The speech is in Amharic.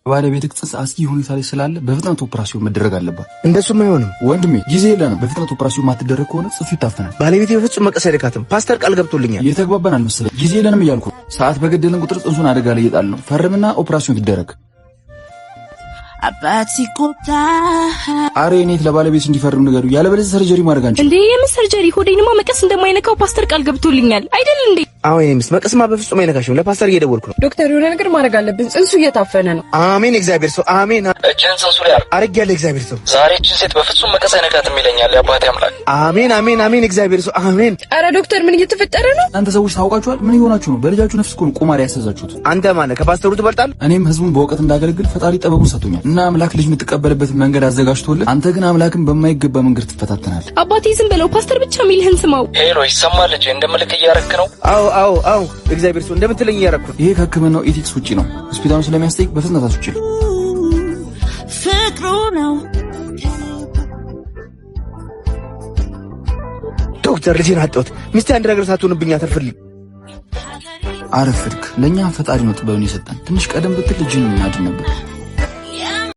ባለቤትህ ጽንስ አስጊ ሁኔታ ላይ ስላለ በፍጥነት ኦፕራሲዮን መደረግ አለባት። እንደሱም አይሆንም ወንድሜ፣ ጊዜ የለንም። በፍጥነት ኦፕራሲዮን ማትደረግ ከሆነ ጽንሱ ይታፈናል። ባለቤቴ በፍጹም መቀስ አይደካትም። ፓስተር ቃል ገብቶልኛል። እየተግባባን አልመሰለኝ። ጊዜ የለንም እያልኩ ሰዓት በገደልን ቁጥር ጽንሱን አደጋ ላይ እየጣል ነው። ፈርምና ኦፕራሲዮን ትደረግ። አባቲ ቆጣ አሬ እኔት ለባለቤት እንዲፈርም ንገሩ፣ ያለበለዚያ ሰርጀሪ ማድረግ አንቺ እንዴ? የምን ሰርጀሪ? ሆዴንማ መቀስ እንደማይነካው ፓስተር ቃል ገብቶልኛል አይደል እንዴ? አዎ የምስ መቀስማ በፍጹም አይነካሽም። ለፓስተር እየደወልኩ ነው። ዶክተር የሆነ ነገር ማድረግ አለብን። ጽንሱ እየታፈነ ነው። አሜን እግዚአብሔር ሰው አሜን። እጅን ጽንሱ ላይ አርግያለሁ እግዚአብሔር ሰው። ዛሬ እቺ ሴት በፍጹም መቀስ አይነካትም ይለኛል የአባቴ አምላክ። አሜን አሜን አሜን እግዚአብሔር ሰው አሜን። አረ ዶክተር ምን እየተፈጠረ ነው? እናንተ ሰዎች ታውቃችኋል? ምን ይሆናችሁ ነው? በልጃችሁ ነፍስ እኮ ነው ቁማር ያሰዛችሁት። አንተ ማነህ? ከፓስተሩ ትበልጣለህ። እኔም ህዝቡን በእውቀት እንዳገለግል ፈጣሪ ጥበቡን ሰጥቶኛል እና አምላክ ልጅ የምትቀበልበት መንገድ አዘጋጅቶልህ፣ አንተ ግን አምላክን በማይገባ መንገድ ትፈታተናለህ። አባቴ ዝም በለው፣ ፓስተር ብቻ የሚልህን ስማው። ሄሎ ይሰማል? ልጅ እንደምልክ እያረክ ነው? አዎ አዎ አዎ እግዚአብሔር ሰው እንደምትለኝ እያረኩ። ይሄ ከህክምናው ኤቲክስ ውጪ ነው። ሆስፒታሉ ስለሚያስጠይቅ በፍጥነት አስወጪ። ፍቅሩ ነው ዶክተር ልጄን አጣሁት። ሚስቴ አንድ ነገር ሳትሆንብኝ አተርፍልኝ። አረፍድክ። ለእኛ ፈጣሪ ነው ጥበብን የሰጠን። ትንሽ ቀደም ብትል ልጅን እናድን ነበር።